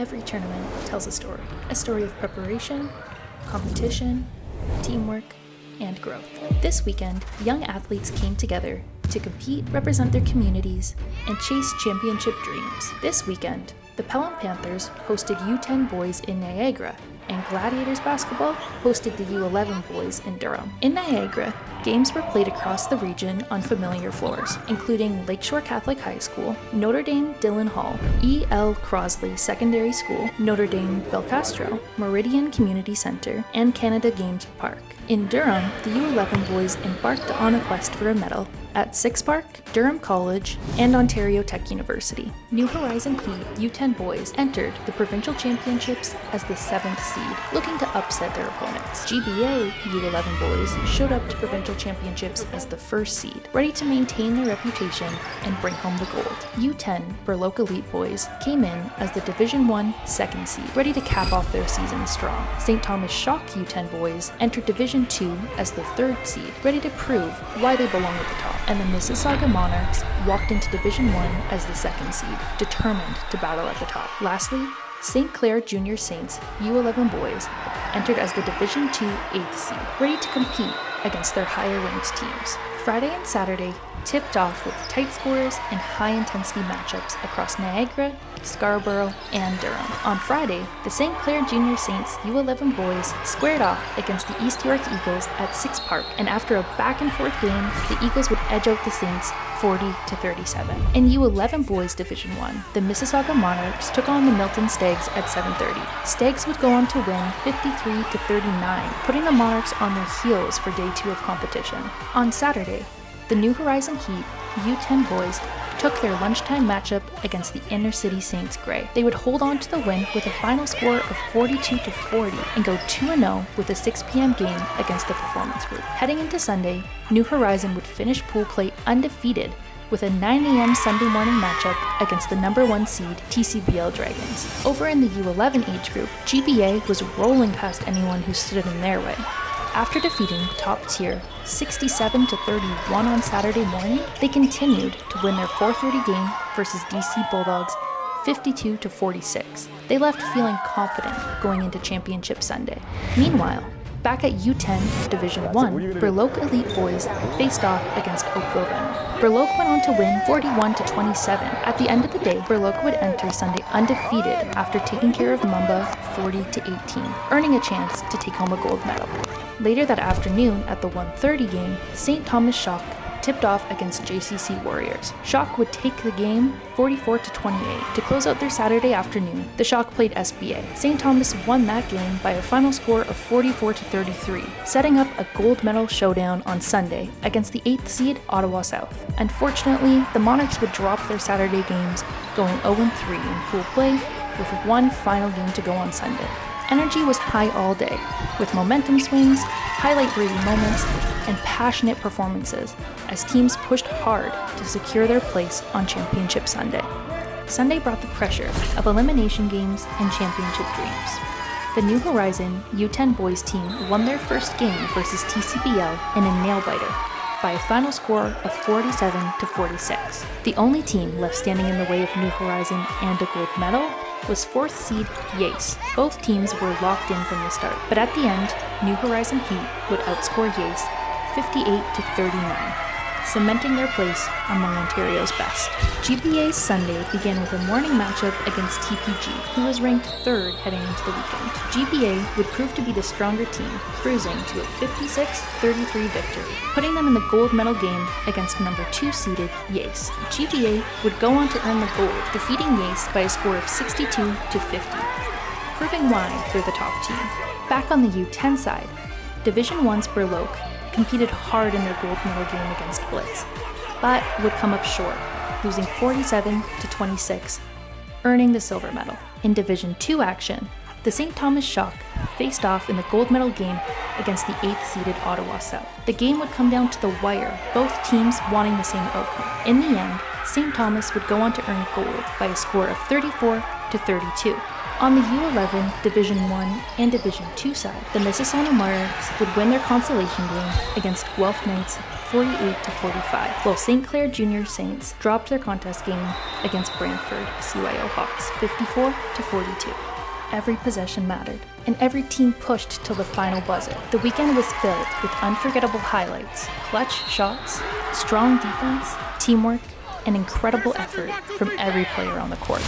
Every tournament tells a story of preparation, competition, teamwork, and growth. This weekend, young athletes came together to compete, represent their communities, and chase championship dreams. This weekend, the Pelham Panthers hosted U10 Boys in Niagara, and Gladiators basketball hosted the U11 Boys in Durham. In Niagara, games were played across the region on familiar floors, including Lakeshore Catholic High School, Notre Dame Dillon Hall, E.L. Crosley Secondary School, Notre Dame Belcastro, Meridian Community Center, and Canada Games Park. In Durham, the U11 Boys embarked on a quest for a medal at Six Park, Durham College, and Ontario Tech University. New Horizon Heat U10 Boys entered the Provincial Championships as the 7th seed, looking to upset their opponents. GBA U11 Boys showed up to Provincial Championships as the 1st seed, ready to maintain their reputation and bring home the gold. U10 Burloak Elite Boys came in as the Division I 2nd seed, ready to cap off their season strong. St. Thomas Shock U10 Boys entered Division II as the 3rd seed, ready to prove why they belong at the top. And the Mississauga Monarchs walked into Division I as the 2nd seed, determined to battle at the top. Lastly, St. Clair Jr. Saints U11 Boys entered as the Division II 8th seed, ready to compete against their higher-ranked teams. Friday and Saturday tipped off with tight scores and high-intensity matchups across Niagara, Scarborough, and Durham. On Friday, the St. Clair Jr. Saints U11 Boys squared off against the East York Eagles at Six Park, and after a back-and-forth game, the Eagles would edge out the Saints 40-37. In U11 Boys Division I, the Mississauga Monarchs took on the Milton Stags at 7:30. Stags would go on to win 53-39, putting the Monarchs on their heels for day 2 of competition. On Saturday, the New Horizon Heat U10 Boys took their lunchtime matchup against the Inner City Saints Grey. They would hold on to the win with a final score of 42-40 and go 2-0 with a 6 p.m. game against the Performance Group. Heading into Sunday, New Horizon would finish pool play undefeated with a 9 a.m. Sunday morning matchup against the number 1 seed TCBL Dragons. Over in the U11 age group, GBA was rolling past anyone who stood in their way. After defeating top tier 67-31 on Saturday morning, they continued to win their 4:30 game versus DC Bulldogs 52-46. They left feeling confident going into Championship Sunday. Meanwhile, back at U10 Division I, Burloak Elite Boys faced off against Oakville Venom. Burloak went on to win 41-27. At the end of the day, Burloak would enter Sunday undefeated after taking care of Mumba 40-18, earning a chance to take home a gold medal. Later that afternoon, at the 1:30 game, St. Thomas Shock tipped off against JCC Warriors. Shock would take the game 44-28. To close out their Saturday afternoon, the Shock played SBA. St. Thomas won that game by a final score of 44-33, setting up a gold medal showdown on Sunday against the 8th seed Ottawa South. Unfortunately, the Monarchs would drop their Saturday games, going 0-3 in pool play, with one final game to go on Sunday. Energy was high all day, with momentum swings, highlight-worthy moments, and passionate performances as teams pushed hard to secure their place on Championship Sunday. Sunday brought the pressure of elimination games and championship dreams. The New Horizon U10 Boys team won their first game versus TCBL in a nail-biter by a final score of 47-46. The only team left standing in the way of New Horizon and a gold medal was 4th seed Yace. Both teams were locked in from the start, but at the end, New Horizon Heat would outscore Yace 58-39, cementing their place among Ontario's best. GBA's Sunday began with a morning matchup against TPG, who was ranked 3rd heading into the weekend. GBA would prove to be the stronger team, cruising to a 56-33 victory, putting them in the gold medal game against number 2 seeded Yace. GBA would go on to earn the gold, defeating Yace by a score of 62-50, proving why they're the top team. Back on the U10 side, Division I's Burloak competed hard in their gold medal game against Blitz, but would come up short, losing 47-26, earning the silver medal. In Division II action, the St. Thomas Shock faced off in the gold medal game against the 8th-seeded Ottawa South. The game would come down to the wire, both teams wanting the same outcome. In the end, St. Thomas would go on to earn gold by a score of 34-32. On the U11 Division I and Division II side, the Mississauga Monarchs would win their consolation game against Guelph Knights 48-45, while St. Clair Jr. Saints dropped their contest game against Brantford CYO Hawks 54-42. Every possession mattered, and every team pushed till the final buzzer. The weekend was filled with unforgettable highlights, clutch shots, strong defense, teamwork, and incredible effort from every player on the court.